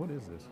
What is this?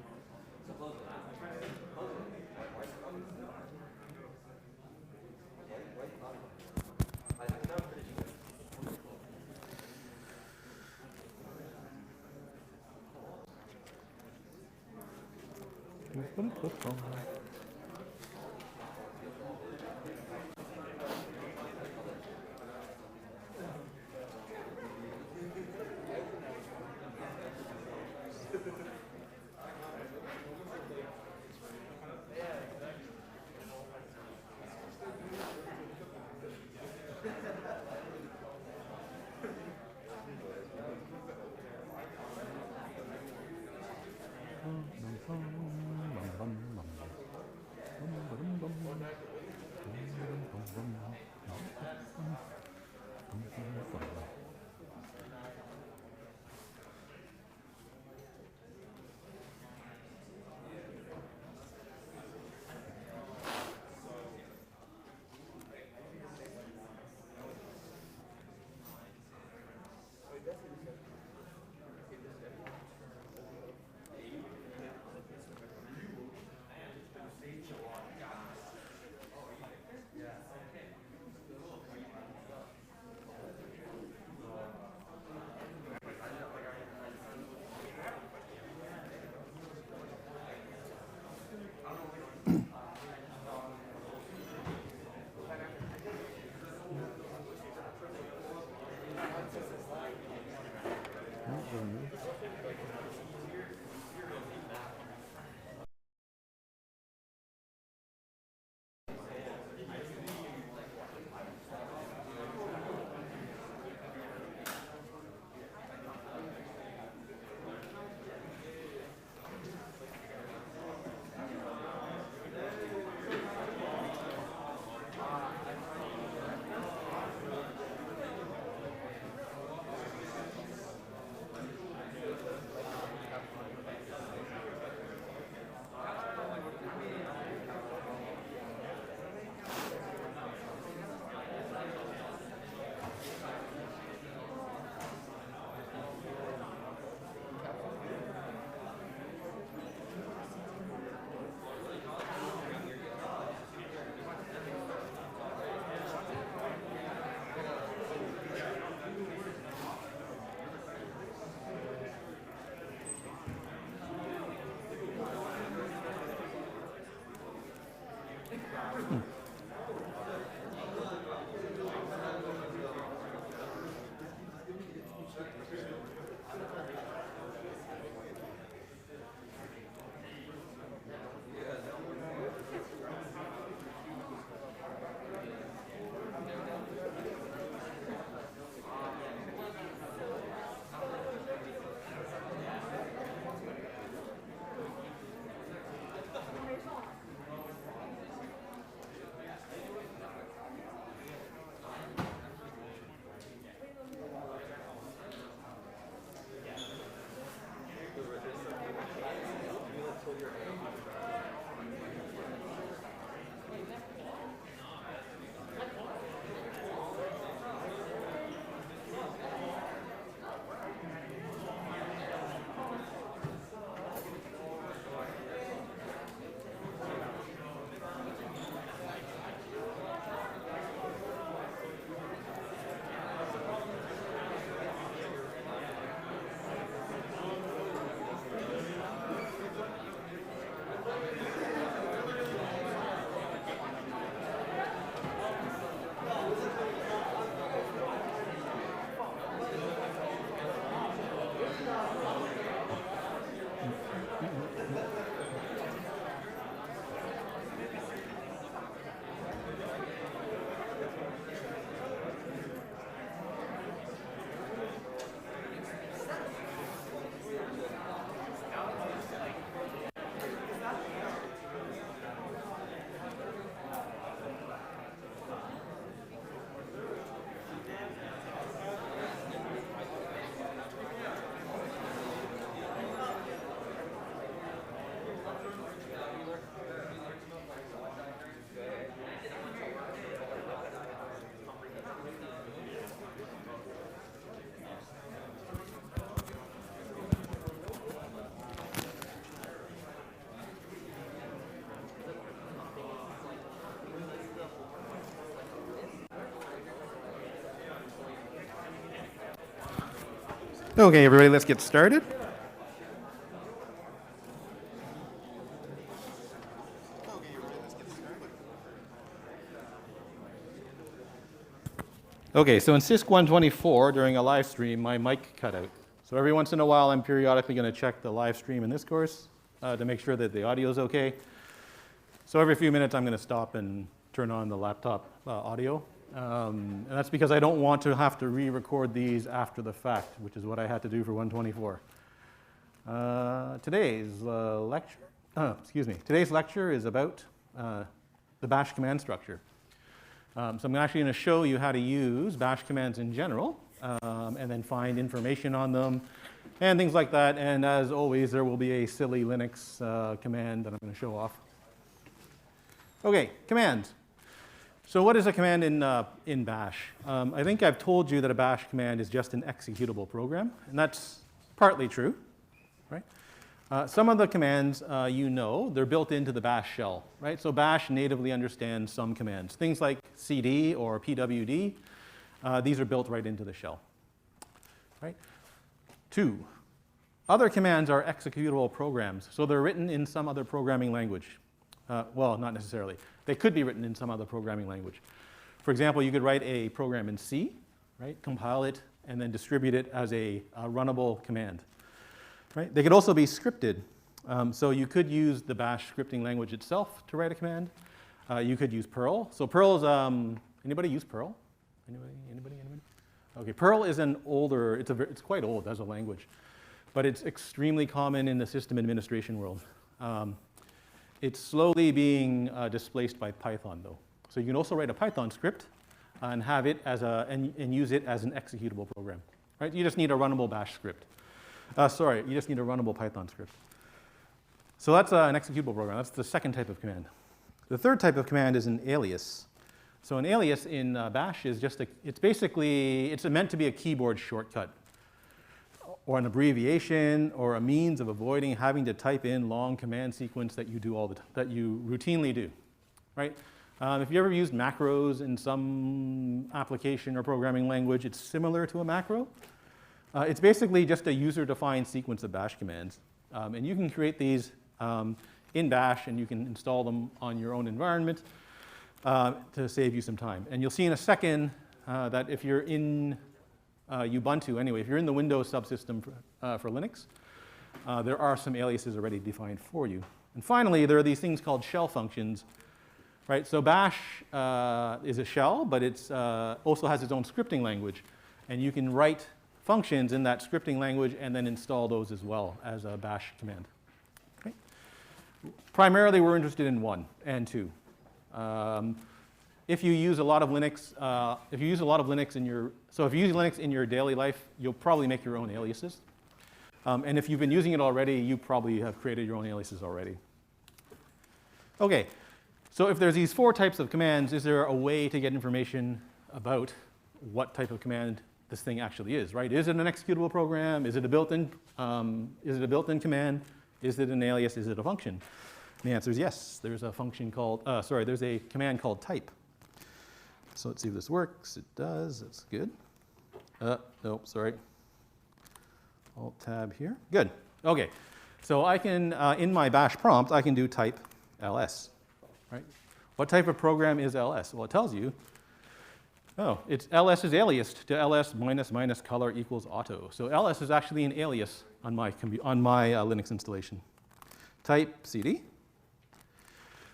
Okay, everybody, let's get started. Okay, so in CISC220 during a live stream, my mic cut out. So every once in a while, I'm periodically going to check the live stream in this course to make sure that the audio is okay. So every few minutes, I'm going to stop and turn on the laptop audio. And that's because I don't want to have to re-record these after the fact, which is what I had to do for 124. Today's lecture is about the bash command structure. So I'm actually going to show you how to use bash commands in general, and then find information on them, and things like that. And as always, there will be a silly Linux command that I'm going to show off. Okay, commands. So what is a command in bash? I think I've told you that a bash command is just an executable program, and that's partly true, right? Some of the commands, they're built into the bash shell, right? So bash natively understands some commands. Things like cd or pwd, these are built right into the shell, right? 2, other commands are executable programs. So they're written in some other programming language. Well, not necessarily. They could be written in some other programming language. For example, you could write a program in C, right? Compile it, and then distribute it as a runnable command. Right? They could also be scripted. So you could use the bash scripting language itself to write a command. You could use Perl. So Perl is, anybody use Perl? Anybody? Okay, Perl is an older, it's quite old as a language, but it's extremely common in the system administration world. It's slowly being displaced by Python, though. So you can also write a Python script and have it as and use it as an executable program. Right? You just need a runnable bash script. You just need a runnable Python script. So that's an executable program. That's the second type of command. The third type of command is an alias. So an alias in bash is just it's meant to be a keyboard shortcut, or an abbreviation, or a means of avoiding having to type in long command sequence that you do that you routinely do, right? If you ever used macros in some application or programming language, it's similar to a macro. It's basically just a user-defined sequence of bash commands. And you can create these in bash, and you can install them on your own environment to save you some time. And you'll see in a second that if you're in Ubuntu, anyway, if you're in the Windows subsystem for Linux, there are some aliases already defined for you. And finally, there are these things called shell functions. Right? So bash is a shell, but it also has its own scripting language. And you can write functions in that scripting language and then install those as well as a bash command. Okay? Primarily, we're interested in 1 and 2. If you use a lot of Linux, if you use Linux in your daily life, you'll probably make your own aliases. And if you've been using it already, you probably have created your own aliases already. Okay, so if there's these 4 types of commands, is there a way to get information about what type of command this thing actually is, right? Is it an executable program? Is it a built-in command? Is it an alias? Is it a function? And the answer is yes. There's a function called, there's a command called type. So let's see if this works. It does. That's good. Nope, sorry. Alt-tab here. Good. Okay. So I can, in my bash prompt, I can do type ls, right? What type of program is ls? Well, it tells you. Oh, it's ls is aliased to ls -- color equals auto. So ls is actually an alias on my Linux installation. Type cd.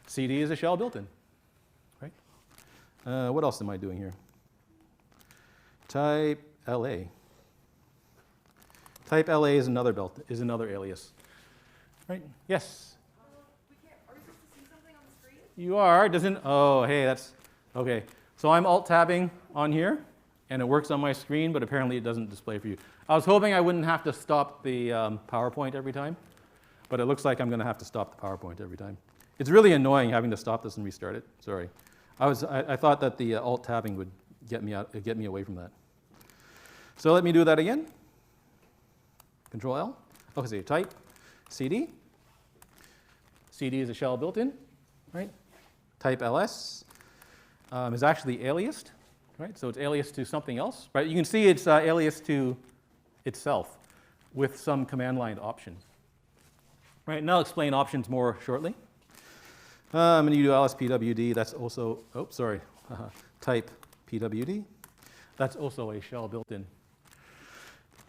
cd is a shell built-in, right? What else am I doing here? Type la. Type la is another alias, right? Yes. Are we supposed to see something on the screen? You are. Oh, hey, that's okay. So I'm alt-tabbing on here, and it works on my screen, but apparently it doesn't display for you. I was hoping I wouldn't have to stop the PowerPoint every time, but it looks like I'm going to have to stop the PowerPoint every time. It's really annoying having to stop this and restart it. Sorry. I thought that the alt-tabbing would get me away from that. So let me do that again. Control L. Okay, type cd. cd is a shell built-in, right? Type ls. Is actually aliased, right? So it's aliased to something else, right? You can see it's aliased to itself with some command line options. Right, and I'll explain options more shortly. And you do lspwd, that's also, type pwd. That's also a shell built in.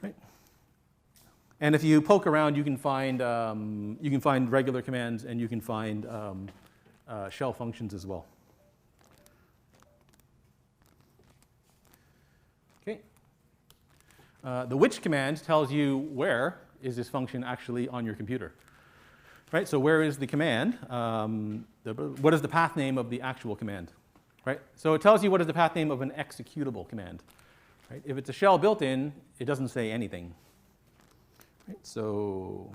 Right? And if you poke around, you can find regular commands and you can find shell functions as well. Okay. The which command tells you where is this function actually on your computer. Right, so where is the command? What is the path name of the actual command? Right, so it tells you what is the path name of an executable command. Right, if it's a shell built-in, it doesn't say anything. Right, so,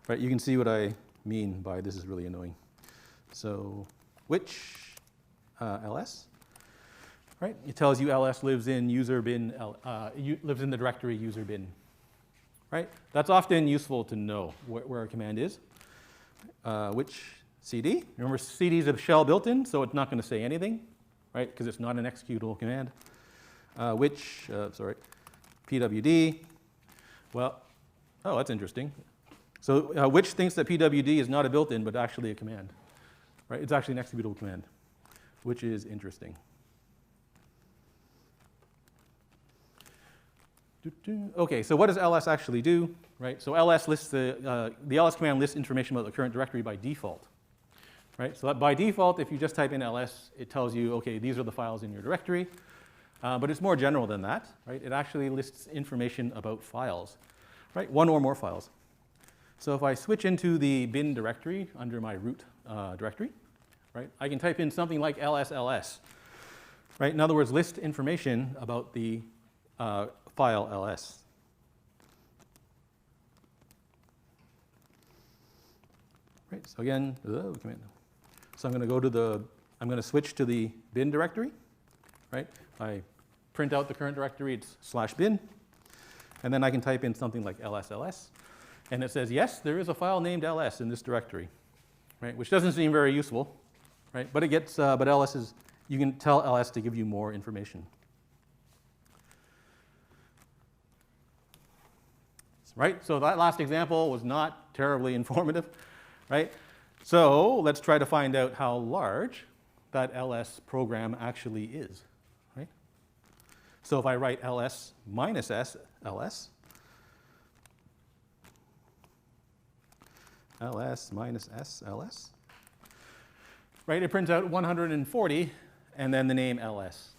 right, you can see what I mean by this is really annoying. So, which ls? Right, it tells you ls lives in user bin, lives in the directory user bin. Right, that's often useful to know where a command is. Which cd? Remember, cd is a shell built-in, so it's not going to say anything, right? Because it's not an executable command. Pwd. Well, oh, that's interesting. So which thinks that pwd is not a built-in, but actually a command, right? It's actually an executable command, which is interesting. Okay, so what does ls actually do? Right, so ls lists the ls command lists information about the current directory by default. Right, so that by default, if you just type in ls, it tells you, okay, these are the files in your directory. But it's more general than that. Right, it actually lists information about files. Right, one or more files. So if I switch into the bin directory under my root directory, right, I can type in something like ls. Right, in other words, list information about the file ls. Right, so again, so I'm going to go to I'm going to switch to the bin directory. Right, I print out the current directory, it's /bin, and then I can type in something like ls, and it says, yes, there is a file named ls in this directory, right, which doesn't seem very useful, right, but it gets, but ls is, you can tell ls to give you more information. Right, so that last example was not terribly informative, right? So let's try to find out how large that ls program actually is, right? So if I write ls minus s, ls minus s, ls, right, it prints out 140 and then the name ls,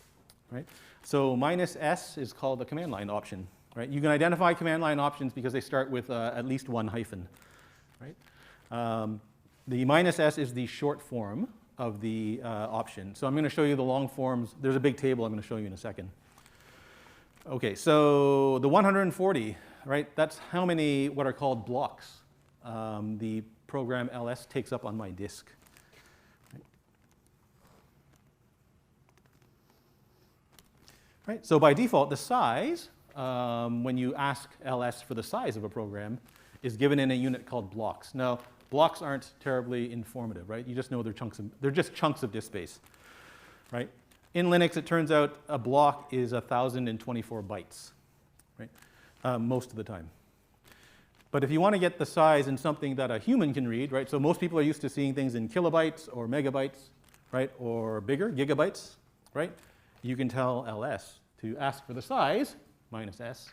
right? So minus s is called the command line option. Right? You can identify command line options because they start with at least one hyphen. Right? The minus s is the short form of the option. So I'm going to show you the long forms. There's a big table I'm going to show you in a second. Okay, so the 140, right? That's how many what are called blocks the program ls takes up on my disk. Right? So by default, the size, when you ask ls for the size of a program, is given in a unit called blocks. Now, blocks aren't terribly informative, right? You just know they're just chunks of disk space, right? In Linux, it turns out a block is 1,024 bytes, right? Most of the time. But if you want to get the size in something that a human can read, right? So most people are used to seeing things in kilobytes or megabytes, right? Or bigger, gigabytes, right? You can tell ls to ask for the size, minus s,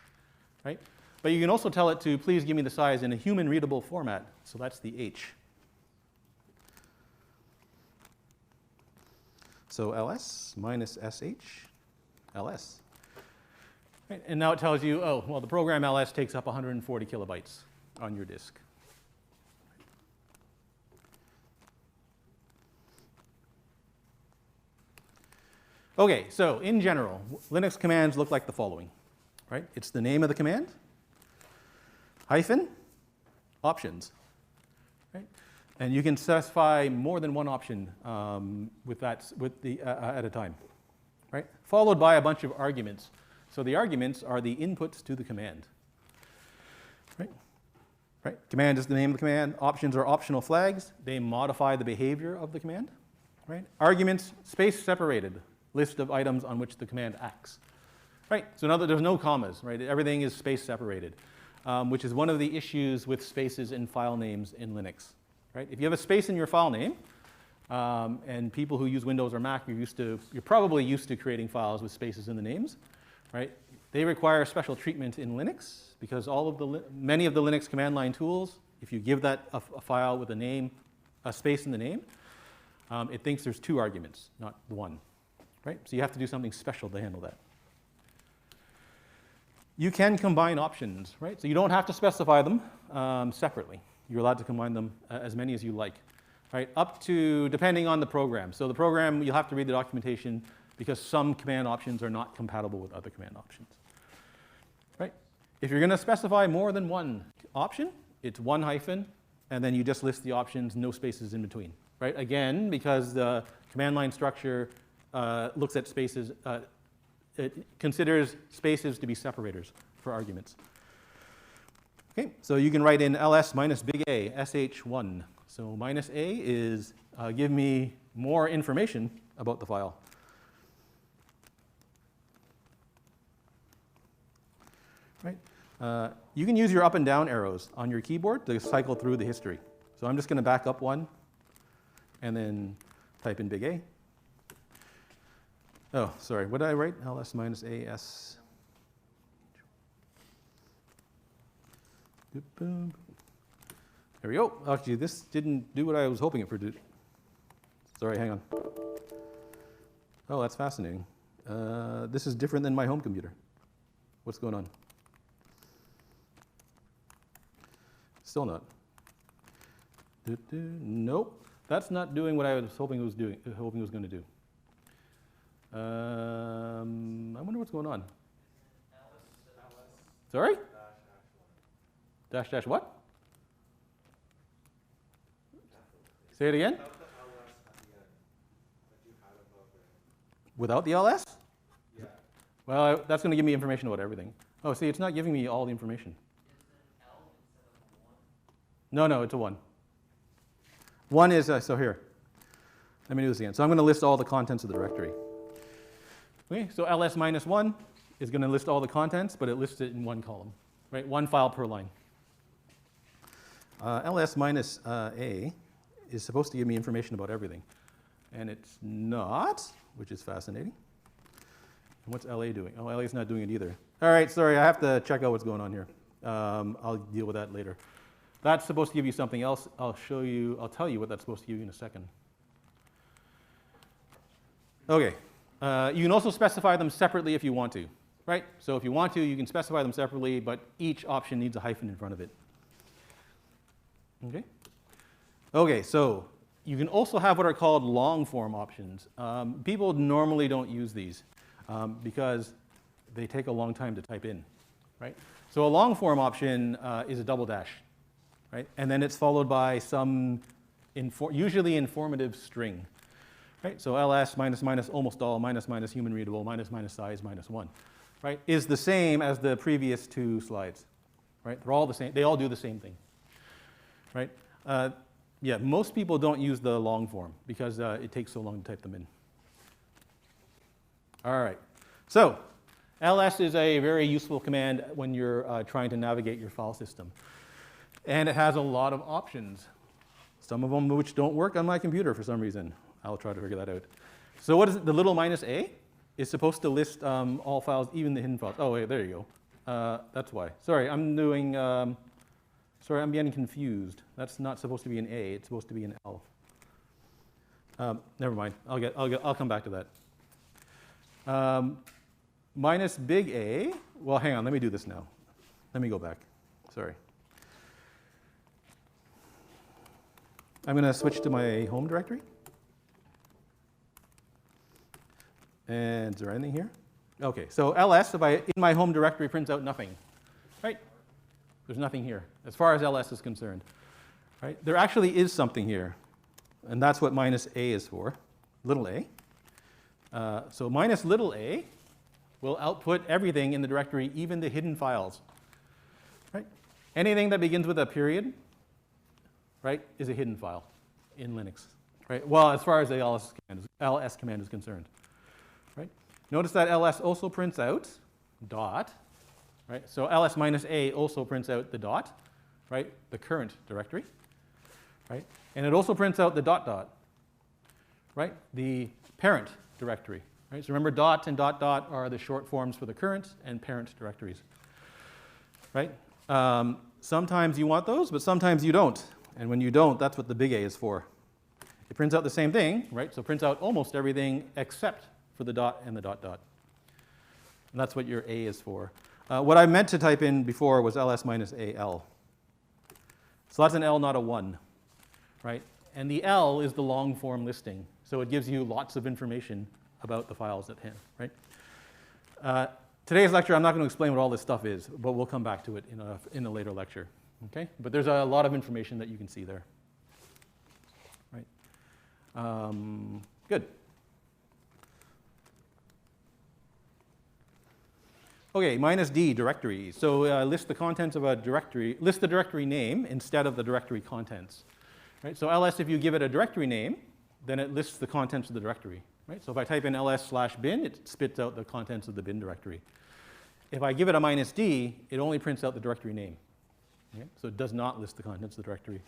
right? But you can also tell it to please give me the size in a human readable format. So that's the h. So ls minus sh, ls. Right? And now it tells you, oh, well, the program ls takes up 140 kilobytes on your disk. Okay, so in general, Linux commands look like the following. Right? It's the name of the command, hyphen, options. Right? And you can specify more than one option at a time. Right? Followed by a bunch of arguments. So the arguments are the inputs to the command. Right? Right? Command is the name of the command. Options are optional flags. They modify the behavior of the command. Right? Arguments, space separated, list of items on which the command acts. Right, so now that there's no commas, right? Everything is space separated, which is one of the issues with spaces in file names in Linux, right? If you have a space in your file name, and people who use Windows or Mac, you're probably used to creating files with spaces in the names, right? They require special treatment in Linux because many of the Linux command line tools, if you give that a file with a name, a space in the name, it thinks there's 2 arguments, not 1, right? So you have to do something special to handle that. You can combine options, right? So you don't have to specify them separately. You're allowed to combine them as many as you like, right? Up to, depending on the program. So the program, you'll have to read the documentation because some command options are not compatible with other command options, right? If you're going to specify more than one option, it's 1 hyphen, and then you just list the options, no spaces in between, right? Again, because the command line structure looks at spaces, it considers spaces to be separators for arguments. Okay, so you can write in ls minus big A, sh1. So minus A is give me more information about the file. Right? You can use your up and down arrows on your keyboard to cycle through the history. So I'm just going to back up 1 and then type in big A. Oh, sorry, what did I write? ls minus as. There we go. Actually, this didn't do what I was hoping it would do. Sorry, hang on. Oh, that's fascinating. This is different than my home computer. What's going on? Still not. Nope, that's not doing what I was hoping it was doing. Hoping it was going to do. I wonder what's going on. Sorry? Dash dash what? Say it again. Without the ls? Yeah. Well, that's going to give me information about everything. Oh, see, it's not giving me all the information. No, it's a 1. 1 is, so here. Let me do this again. So I'm going to list all the contents of the directory. Okay, so ls minus 1 is going to list all the contents, but it lists it in 1 column, right? 1 file per line. ls minus A is supposed to give me information about everything. And it's not, which is fascinating. And what's LA doing? Oh, LA is not doing it either. All right, sorry, I have to check out what's going on here. I'll deal with that later. That's supposed to give you something else. I'll tell you what that's supposed to give you in a second. Okay, you can also specify them separately if you want to, right? So if you want to, you can specify them separately, but each option needs a hyphen in front of it. Okay? Okay, so you can also have what are called long form options. People normally don't use these because they take a long time to type in, right? So a long form option is a double dash, right? And then it's followed by some usually informative string, right? So ls minus minus almost all minus minus human readable minus minus size minus 1, right? Is the same as the previous 2 slides, right? They're all the same. They all do the same thing, right? Yeah, most people don't use the long form because it takes so long to type them in. All right, so ls is a very useful command when you're trying to navigate your file system. And it has a lot of options, some of them which don't work on my computer for some reason. I'll try to figure that out. So what is it? The little minus a is supposed to list all files, even the hidden files. Oh, wait, there you go. That's why. Sorry, I'm doing... Sorry, I'm getting confused. That's not supposed to be an A. It's supposed to be an L. Never mind. I'll come back to that. Minus big A. Well, hang on. Let me do this now. Let me go back. Sorry. I'm going to switch to my home directory. And is there anything here? Okay. So ls, in my home directory, prints out nothing, right? There's nothing here, as far as ls is concerned. Right? There actually is something here, and that's what minus a is for, little a. So minus little a will output everything in the directory, even the hidden files. Right? Anything that begins with a period, right, is a hidden file in Linux. Right? Well, as far as the ls command is concerned. Right? Notice that ls also prints out dot, right? So ls minus a also prints out the dot, right? The current directory, right? And it also prints out the dot dot, right? The parent directory, right? So remember, dot and dot dot are the short forms for the current and parent directories, right? Sometimes you want those, but sometimes you don't. And when you don't, that's what the big A is for. It prints out the same thing, right? So it prints out almost everything except for the dot and the dot dot. And that's what your A is for. What I meant to type in before was ls minus AL. So that's an L, not a 1, right? And the L is the long form listing. So it gives you lots of information about the files at hand, right? Today's lecture, I'm not going to explain what all this stuff is, but we'll come back to it in a later lecture, okay? But there's a lot of information that you can see there, right? Good. Okay, minus D, directory. So list the contents of a directory, list the directory name instead of the directory contents, right? So ls, if you give it a directory name, then it lists the contents of the directory, right? So if I type in ls/bin, it spits out the contents of the bin directory. If I give it a minus D, it only prints out the directory name, okay? So it does not list the contents of the directory.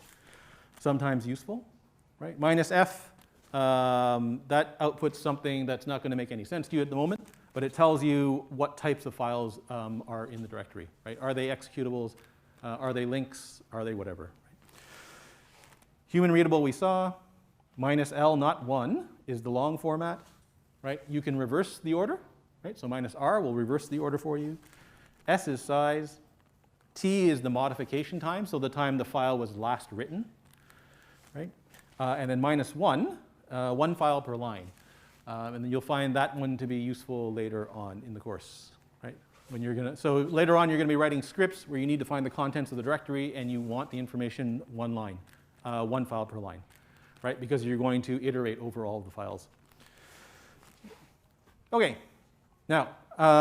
Sometimes useful, right? Minus F, that outputs something that's not going to make any sense to you at the moment, but it tells you what types of files are in the directory, right? Are they executables? Are they links? Are they whatever? Right? Human readable we saw. Minus L, not 1, is the long format, right? You can reverse the order, right? So minus R will reverse the order for you. S is size. T is the modification time, so the time the file was last written, right? And then minus 1, 1 file per line. And then you'll find that one to be useful later on in the course, right? So later on, you're going to be writing scripts where you need to find the contents of the directory, and you want the information 1 line, 1 file per line, right? Because you're going to iterate over all of the files. Okay. Now,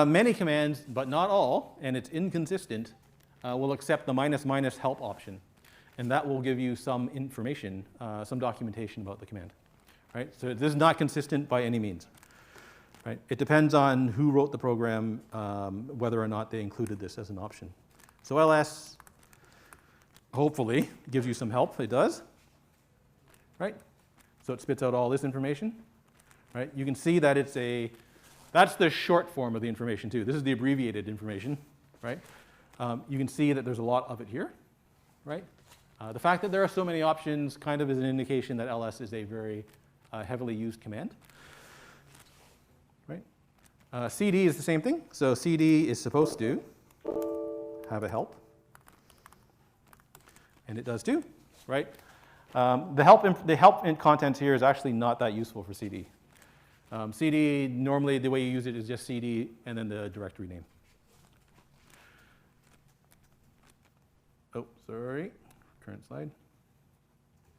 many commands, but not all, and it's inconsistent, will accept the minus help option. And that will give you some information, some documentation about the command. Right? So this is not consistent by any means. Right? It depends on who wrote the program, whether or not they included this as an option. So ls, hopefully, gives you some help. It does. Right? So it spits out all this information. Right? You can see that that's the short form of the information too. This is the abbreviated information. Right? You can see that there's a lot of it here. Right? The fact that there are so many options kind of is an indication that ls is a very heavily used command. Right? CD is the same thing. So CD is supposed to have a help. And it does too. Right? The help in content here is actually not that useful for CD. CD, normally the way you use it is just CD and then the directory name. Oh, sorry. Current slide.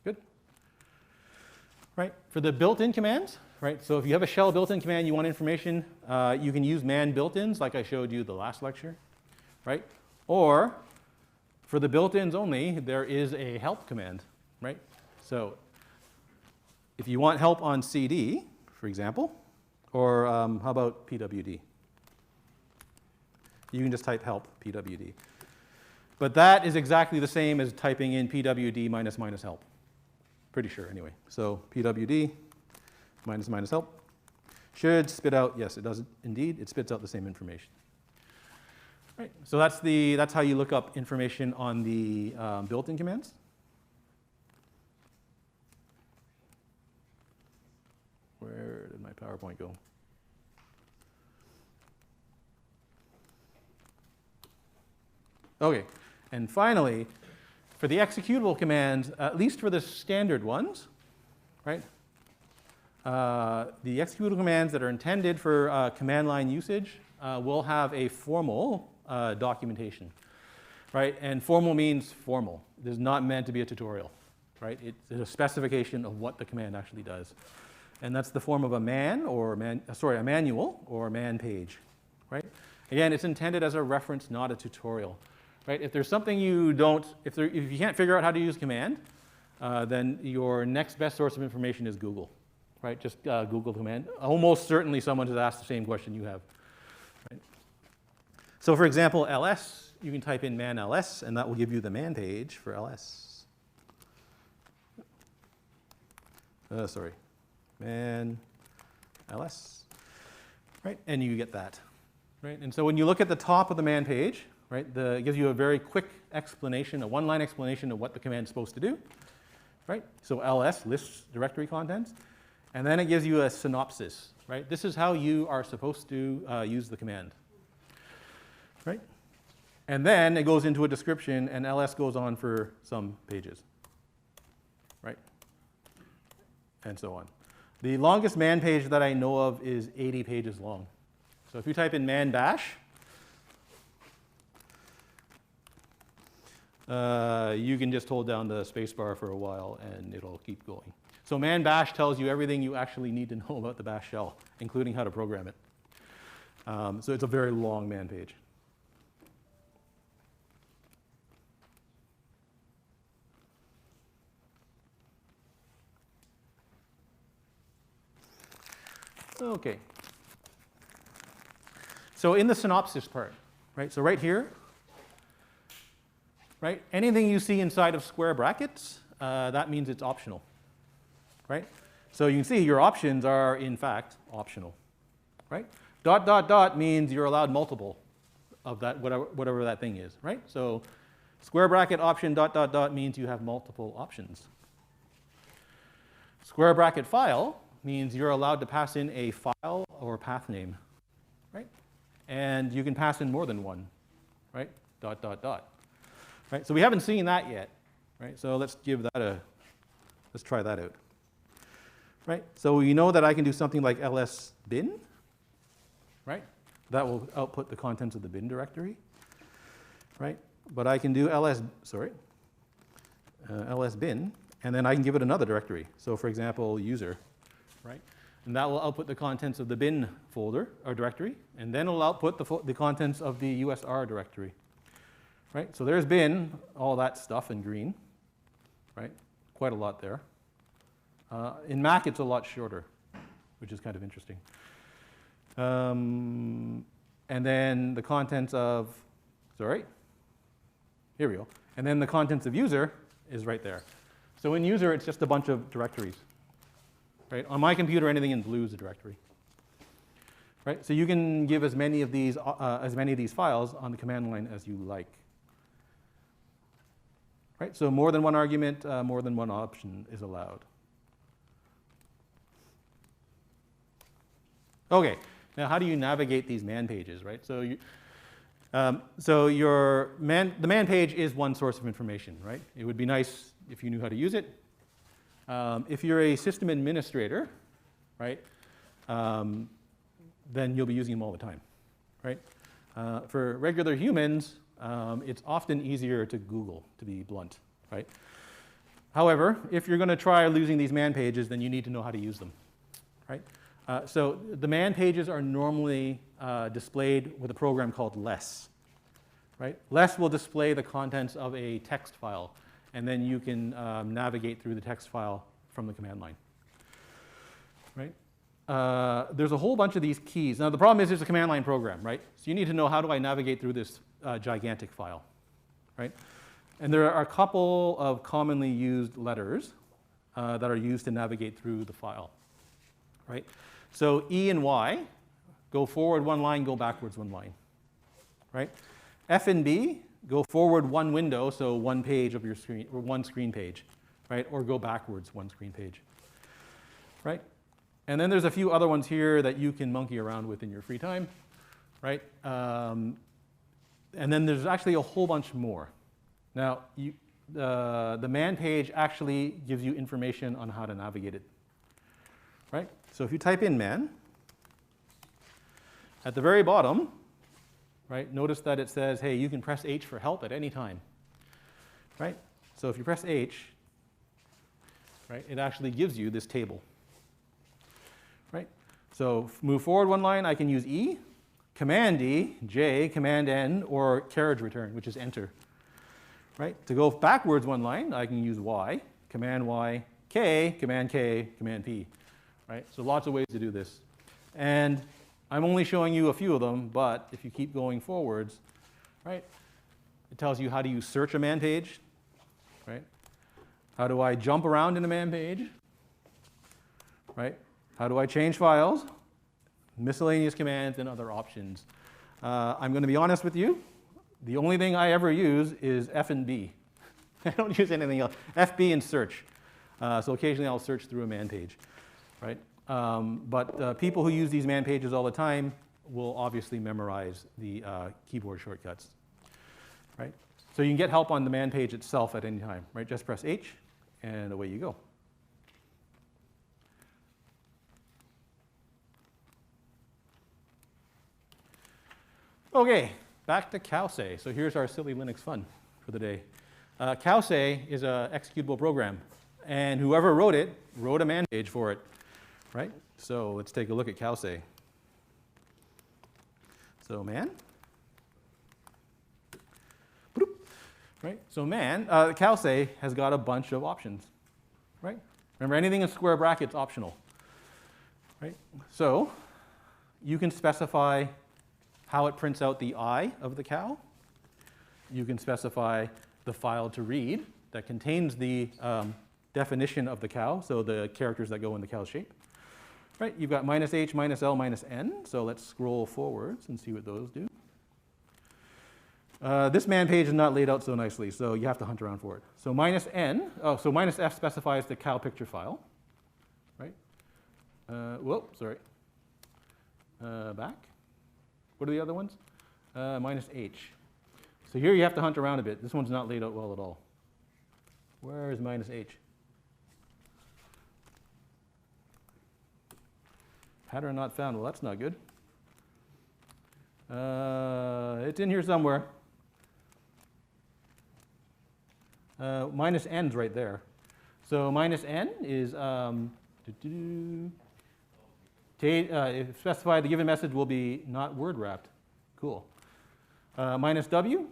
Good. Right. For the built-in commands, right? So if you have a shell built-in command, you want information, you can use man built-ins like I showed you the last lecture, right? Or for the built-ins only, there is a help command, right? So if you want help on CD, for example, or how about PWD? You can just type help PWD. But that is exactly the same as typing in pwd minus help. Pretty sure, anyway. So pwd minus help should spit out, yes, it does indeed. It spits out the same information. Right. So that's how you look up information on the built-in commands. Where did my PowerPoint go? Okay. And finally, for the executable commands, at least for the standard ones, right? The executable commands that are intended for command line usage will have a formal documentation, right? And formal means formal. It is not meant to be a tutorial, right? It's a specification of what the command actually does. And that's the form of a manual or a man page, right? Again, it's intended as a reference, not a tutorial. Right? If there's something if you can't figure out how to use command, then your next best source of information is Google. Right? Just Google command. Almost certainly someone has asked the same question you have. Right? So for example, ls, you can type in man ls, and that will give you the man page for ls. Sorry, man ls, right? And you get that, right? And so when you look at the top of the man page, right, it gives you a very quick explanation, a one-line explanation of what the command is supposed to do, right? So ls lists directory contents, and then it gives you a synopsis, right? This is how you are supposed to use the command, right? And then it goes into a description, and ls goes on for some pages, right? And so on. The longest man page that I know of is 80 pages long. So if you type in man bash, you can just hold down the spacebar for a while and it'll keep going. So man bash tells you everything you actually need to know about the bash shell, including how to program it. So it's a very long man page. Okay. So in the synopsis part, right? So right here, right? Anything you see inside of square brackets, that means it's optional, right? So you can see your options are in fact optional, right? Dot, dot, dot means you're allowed multiple of that, whatever that thing is, right? So square bracket option dot, dot, dot means you have multiple options. Square bracket file means you're allowed to pass in a file or path name, right? And you can pass in more than one, right? Dot, dot, dot. Right? So we haven't seen that yet, right? So let's try that out. Right? So we know that I can do something like ls bin, right? That will output the contents of the bin directory, right? But I can do ls bin, and then I can give it another directory. So for example, user, right? And that will output the contents of the bin folder or directory, and then it'll output the contents of the USR directory. Right? So there's bin, all that stuff in green, right? Quite a lot there. In Mac, it's a lot shorter, which is kind of interesting. And then the contents of, here we go. And then the contents of user is right there. So in user, it's just a bunch of directories. Right? On my computer, anything in blue is a directory. Right? So you can give as many of these files on the command line as you like. Right? So more than one argument, more than one option is allowed. Okay, now how do you navigate these man pages, right? So, the man page is one source of information, right? It would be nice if you knew how to use it. If you're a system administrator, right, then you'll be using them all the time, right? For regular humans, it's often easier to Google, to be blunt, right? However, if you're going to try using these man pages, then you need to know how to use them, right? So the man pages are normally displayed with a program called less, right? Less will display the contents of a text file, and then you can navigate through the text file from the command line, right? There's a whole bunch of these keys. Now, the problem is it's a command line program, right? So you need to know, how do I navigate through this gigantic file, right? And there are a couple of commonly used letters that are used to navigate through the file, right? So E and Y, go forward one line, go backwards one line, right? F and B, go forward one window, so one page of your screen, or one screen page, right? Or go backwards one screen page, right? And then there's a few other ones here that you can monkey around with in your free time, right? And then there's actually a whole bunch more. Now, the man page actually gives you information on how to navigate it, right? So if you type in man, at the very bottom, right, notice that it says, hey, you can press H for help at any time, right? So if you press H, right, it actually gives you this table, right? So move forward one line, I can use E, Command D, J, Command N, or carriage return, which is enter, right? To go backwards one line, I can use Y, Command Y, K, Command P, right? So lots of ways to do this. And I'm only showing you a few of them, but if you keep going forwards, right, it tells you how do you search a man page, right? How do I jump around in a man page, right? How do I change files, miscellaneous commands, and other options. I'm going to be honest with you. The only thing I ever use is F and B. I don't use anything else. F, B, and search. So occasionally I'll search through a man page, right? But people who use these man pages all the time will obviously memorize the keyboard shortcuts, right? So you can get help on the man page itself at any time, right? Just press H, and away you go. Okay, back to CISC. So here's our silly Linux fun for the day. CISC is an executable program, and whoever wrote it wrote a man page for it, right? So let's take a look at CISC. So man, bloop, right? So man, CISC has got a bunch of options, right? Remember, anything in square brackets optional, right? So you can specify how it prints out the eye of the cow. You can specify the file to read that contains the definition of the cow, so the characters that go in the cow's shape. Right, you've got -h, -l, -n, so let's scroll forwards and see what those do. This man page is not laid out so nicely, so you have to hunt around for it. So -n, so -f specifies the cow picture file, right? Whoa, sorry. Back. What are the other ones? -h. So here you have to hunt around a bit. This one's not laid out well at all. Where is -h? Pattern not found. Well, that's not good. It's in here somewhere. -n's right there. So -n is if specified, the given message will be not word wrapped. Cool. -w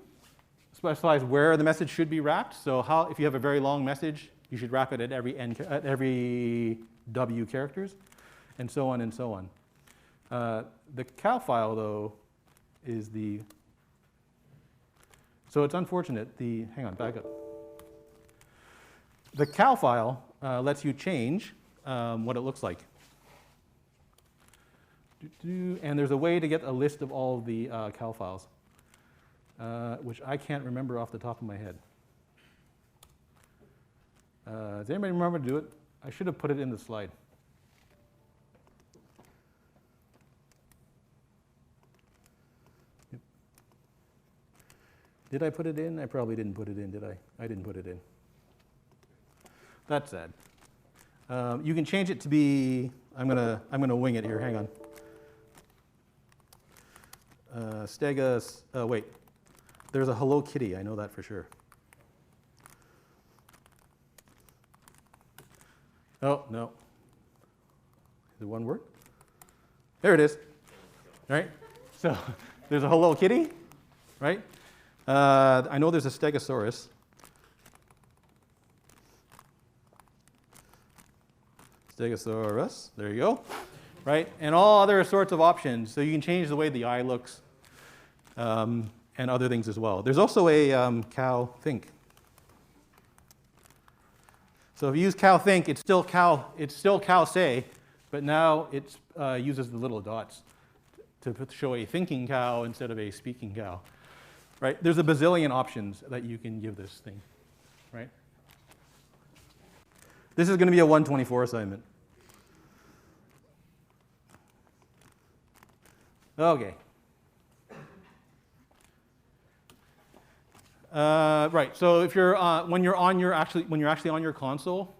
specifies where the message should be wrapped. So if you have a very long message, you should wrap it at every w characters, and so on and so on. The cow file, though, is the. So it's unfortunate. Hang on, back up. The cow file lets you change what it looks like. And there's a way to get a list of all of the cow files, which I can't remember off the top of my head. Does anybody remember to do it? I should have put it in the slide. Yep. Did I put it in? I probably didn't put it in, did I? I didn't put it in. That's sad. You can change it to be. I'm gonna wing it here. Hang on. Stegas, wait, there's a Hello Kitty, I know that for sure. Oh, no. Is it one word? There it is. All right, so there's a Hello Kitty, right? I know there's a Stegosaurus. Stegosaurus, there you go. Right, and all other sorts of options. So you can change the way the eye looks, and other things as well. There's also a cow think. So if you use cow think, it's still cow say, but now it uses the little dots to show a thinking cow instead of a speaking cow. Right? There's a bazillion options that you can give this thing. Right? This is going to be a 124 assignment. Okay. Right. So if you're when you're actually on your console,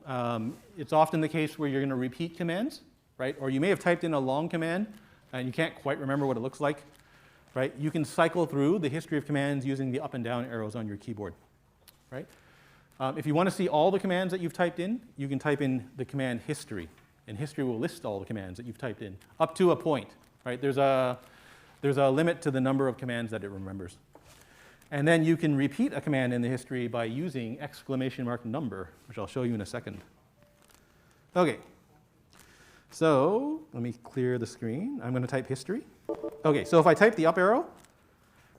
it's often the case where you're going to repeat commands, right? Or you may have typed in a long command and you can't quite remember what it looks like, right? You can cycle through the history of commands using the up and down arrows on your keyboard, right? If you want to see all the commands that you've typed in, you can type in the command history, and history will list all the commands that you've typed in up to a point, right? There's a limit to the number of commands that it remembers. And then you can repeat a command in the history by using exclamation mark number, which I'll show you in a second. Okay. So let me clear the screen. I'm going to type history. OK, so if I type the up arrow,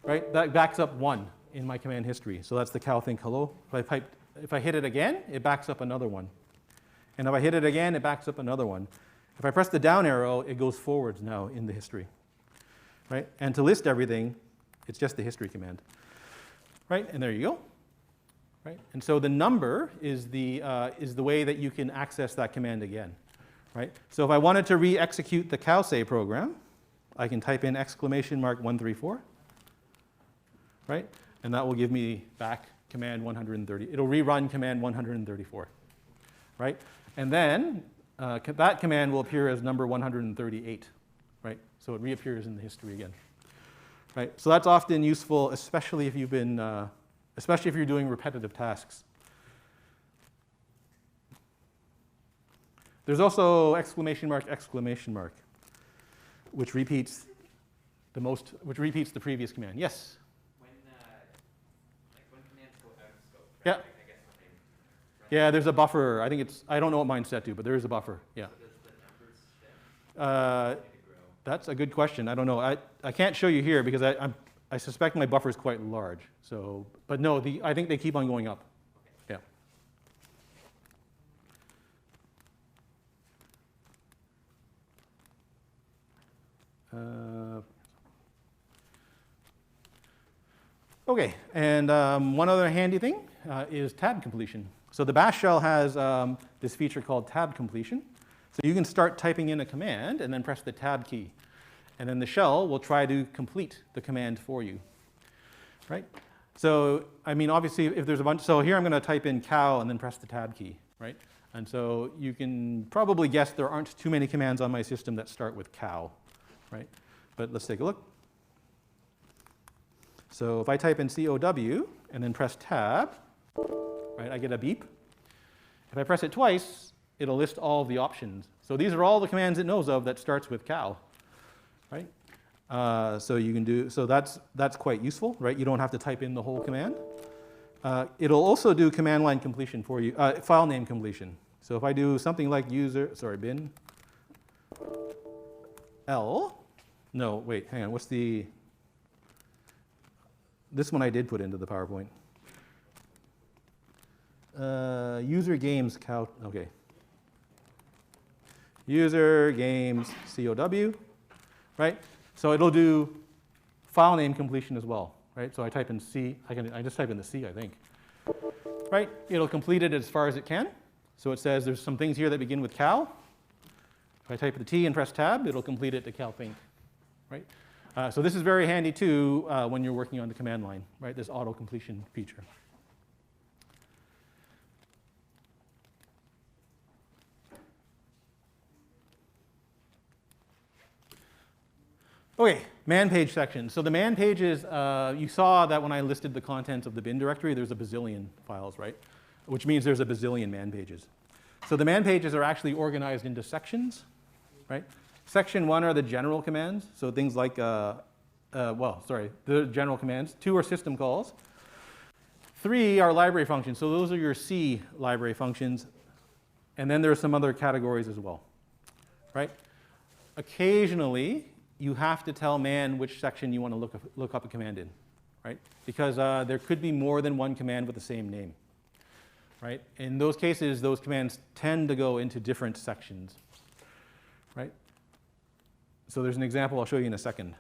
right, that backs up 1 in my command history. So that's the cow think hello. If I hit it again, it backs up another 1. And if I hit it again, it backs up another 1. If I press the down arrow, it goes forwards now in the history. Right? And to list everything, it's just the history command. Right? And there you go. Right? And so the number is the way that you can access that command again. Right? So if I wanted to re-execute the cowsay program, I can type in !134. Right? And that will give me back command 130. It'll rerun command 134. Right? And then that command will appear as number 138. Right? So it reappears in the history again. Right? So that's often useful, especially if you've been, especially if you're doing repetitive tasks. There's also !! Which repeats the previous command. Yes? When commands go out of scope, right? Yeah. Like, I guess when they run Yeah, there's a buffer. I don't know what mine's set to, but there is a buffer. Yeah. So does the numbers shift? Need to grow? That's a good question. I don't know. I can't show you here because I suspect my buffer is quite large. So, but no, I think they keep on going up. Okay. Yeah. OK, and one other handy thing is tab completion. So the bash shell has this feature called tab completion. So you can start typing in a command and then press the tab key. And then the shell will try to complete the command for you. Right? So, I mean, obviously, if there's a bunch, so here I'm going to type in cow and then press the tab key. Right? And so you can probably guess there aren't too many commands on my system that start with cow. Right? But let's take a look. So if I type in COW and then press tab, right, I get a beep. If I press it twice, it'll list all the options. So these are all the commands it knows of that starts with cow. Right? So you can do, so that's quite useful, right? You don't have to type in the whole command. It'll also do command line completion for you, file name completion. So if I do something like bin L, no, wait, hang on, this one I did put into the PowerPoint. User games cow, okay. User games COW, right? So it'll do file name completion as well, right? So I type in C, I just type in the C, I think. Right? It'll complete it as far as it can. So it says there's some things here that begin with cow. If I type the T and press tab, it'll complete it to cow think, right? So this is very handy too when you're working on the command line, right? This auto completion feature. Okay, man page section. So the man pages, you saw that when I listed the contents of the bin directory, there's a bazillion files, right? Which means there's a bazillion man pages. So the man pages are actually organized into sections, right? Section 1 are the general commands. So things like, the general commands. 2 are system calls. 3 are library functions. So those are your C library functions. And then there are some other categories as well, right? Occasionally, you have to tell man which section you want to look up a command in, right? Because there could be more than one command with the same name, right? In those cases, those commands tend to go into different sections, right? So there's an example I'll show you in a second.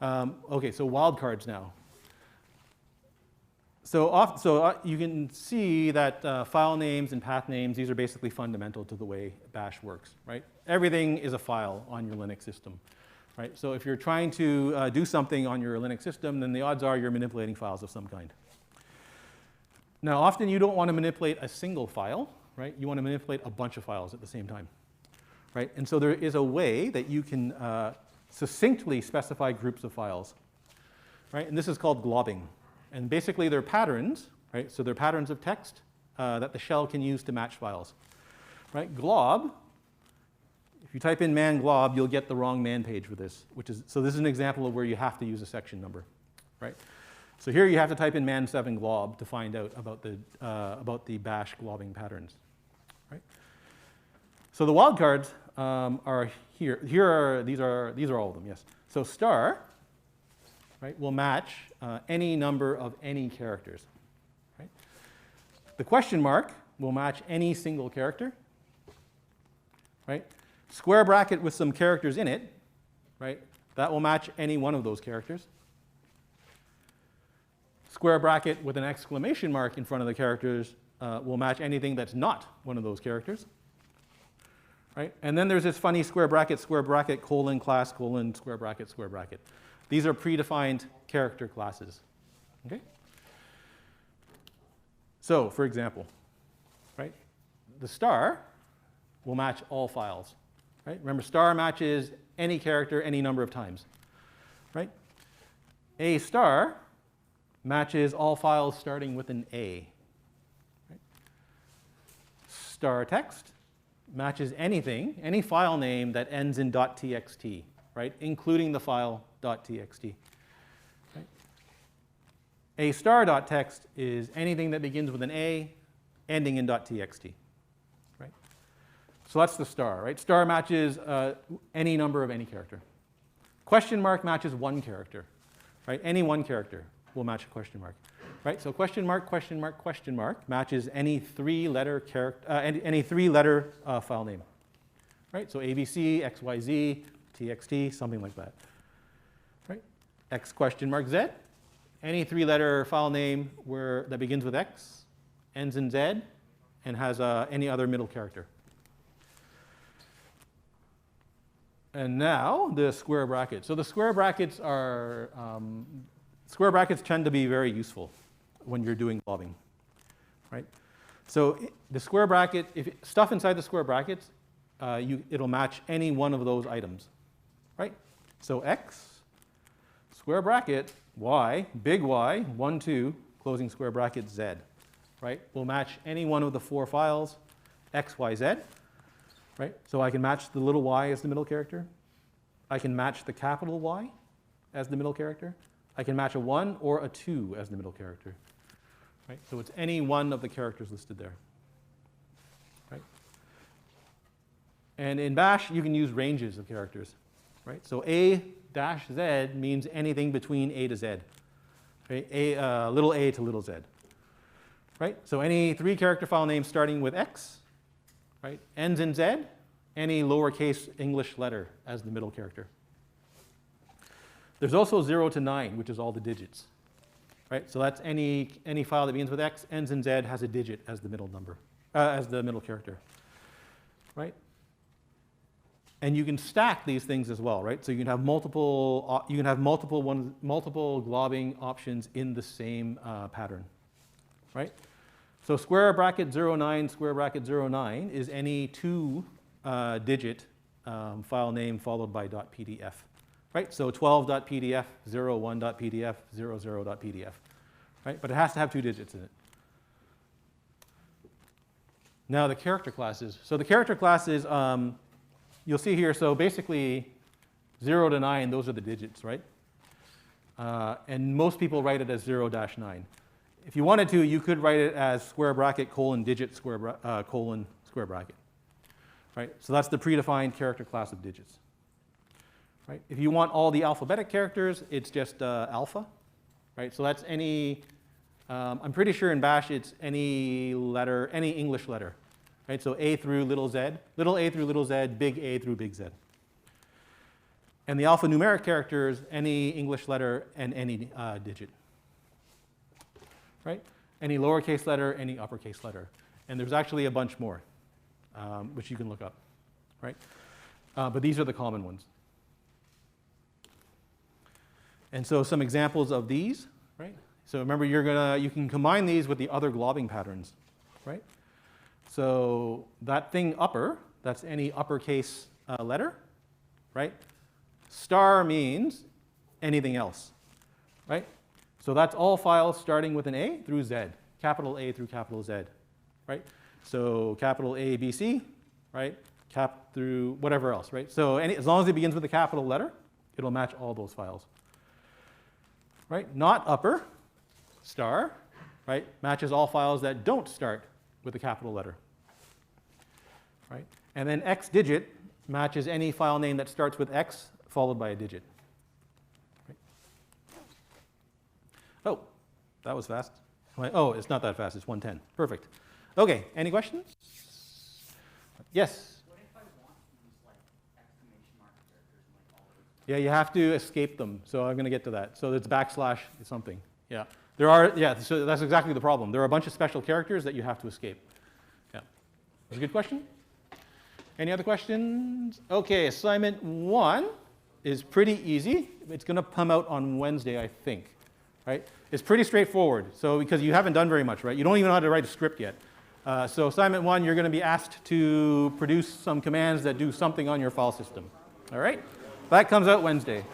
Okay, so wildcards now. So you can see that file names and path names, these are basically fundamental to the way bash works, right? Everything is a file on your Linux system, right? So if you're trying to do something on your Linux system, then the odds are you're manipulating files of some kind. Now, often you don't want to manipulate a single file, right? You want to manipulate a bunch of files at the same time, right? And so there is a way that you can succinctly specify groups of files, right? And this is called globbing. And basically, they're patterns, right? So they're patterns of text that the shell can use to match files, right? Glob, if you type in man glob, you'll get the wrong man page for this, so this is an example of where you have to use a section number, right? So here you have to type in man7 glob to find out about the bash globbing patterns, right? So the wildcards are here. These are all of them, yes. So star, right, will match any number of any characters. Right? The question mark will match any single character. Right? Square bracket with some characters in it, right, that will match any one of those characters. Square bracket with an exclamation mark in front of the characters will match anything that's not one of those characters. Right? And then there's this funny square bracket, colon, class, colon, square bracket, square bracket. These are predefined character classes. Okay? So, for example, right, the star will match all files. Right? Remember, star matches any character any number of times. Right? A star matches all files starting with an A. Right? Star text matches anything, any file name that ends in .txt, right, including the file .txt. Right? A star.txt is anything that begins with an A, ending in .txt. Right? So that's the star. Right? Star matches any number of any character. Question mark matches one character. Right? Any one character will match a question mark. Right? So question mark matches any three-letter file name. Right? So ABC, XYZ, TXT, something like that. Right? X question mark Z, any three-letter file name that begins with X, ends in Z, and has any other middle character. And now the square bracket. So the square brackets tend to be very useful when you're doing globbing, right? So the square bracket, stuff inside the square brackets, it'll match any one of those items, right? So X, square bracket, Y, big Y, 1, 2, closing square bracket, Z, right? Will match any one of the four files, X, Y, Z, right? So I can match the little y as the middle character. I can match the capital Y as the middle character. I can match a 1 or a 2 as the middle character. Right? So it's any one of the characters listed there. Right? And in Bash, you can use ranges of characters. Right? So A-Z means anything between A to Z. Okay? Little a to little z. Right? So any three-character file name starting with X, right, ends in Z, any lowercase English letter as the middle character. There's also 0 to 9, which is all the digits. Right? So that's any file that begins with X, ends in Z, has a digit as the middle number, as the middle character. Right? And you can stack these things as well, right? So you can have multiple globbing options in the same pattern. Right? So square bracket 09, square bracket 09 is any two-digit file name followed by .pdf. Right? So 12.pdf, 01.pdf, 00.pdf. Right? But it has to have two digits in it. Now the character classes. So the character classes, you'll see here, so basically 0 to 9, those are the digits, right? And most people write it as 0-9. If you wanted to, you could write it as square bracket colon digit colon square bracket. Right? So that's the predefined character class of digits. Right? If you want all the alphabetic characters, it's just alpha. Right? So that's any, I'm pretty sure in Bash it's any letter, any English letter. Right? So A through little z, little a through little z, big A through big Z. And the alphanumeric characters, any English letter and any digit. Right? Any lowercase letter, any uppercase letter. And there's actually a bunch more, which you can look up. Right? But these are the common ones. And so some examples of these, right? So remember, you can combine these with the other globbing patterns, right? So that thing upper, that's any uppercase letter, right? Star means anything else, right? So that's all files starting with an A through Z, capital A through capital Z, right? So capital A, B, C, right? Cap through whatever else, right? So as long as it begins with a capital letter, it'll match all those files. Right? Not upper, star, right? Matches all files that don't start with a capital letter. Right? And then X digit matches any file name that starts with X followed by a digit. Right. Oh, that was fast. Oh, it's not that fast. It's 110. Perfect. OK, any questions? Yes? What if I want to use like exclamation mark characters and like all those? Yeah, you have to escape them. So I'm going to get to that. So it's backslash something. Yeah. There are, yeah, so that's exactly the problem. There are a bunch of special characters that you have to escape. Yeah. That's a good question. Any other questions? OK, assignment 1 is pretty easy. It's going to come out on Wednesday, I think. Right? It's pretty straightforward. So because you haven't done very much, right? You don't even know how to write a script yet. So assignment 1, you're going to be asked to produce some commands that do something on your file system. All right? That comes out Wednesday.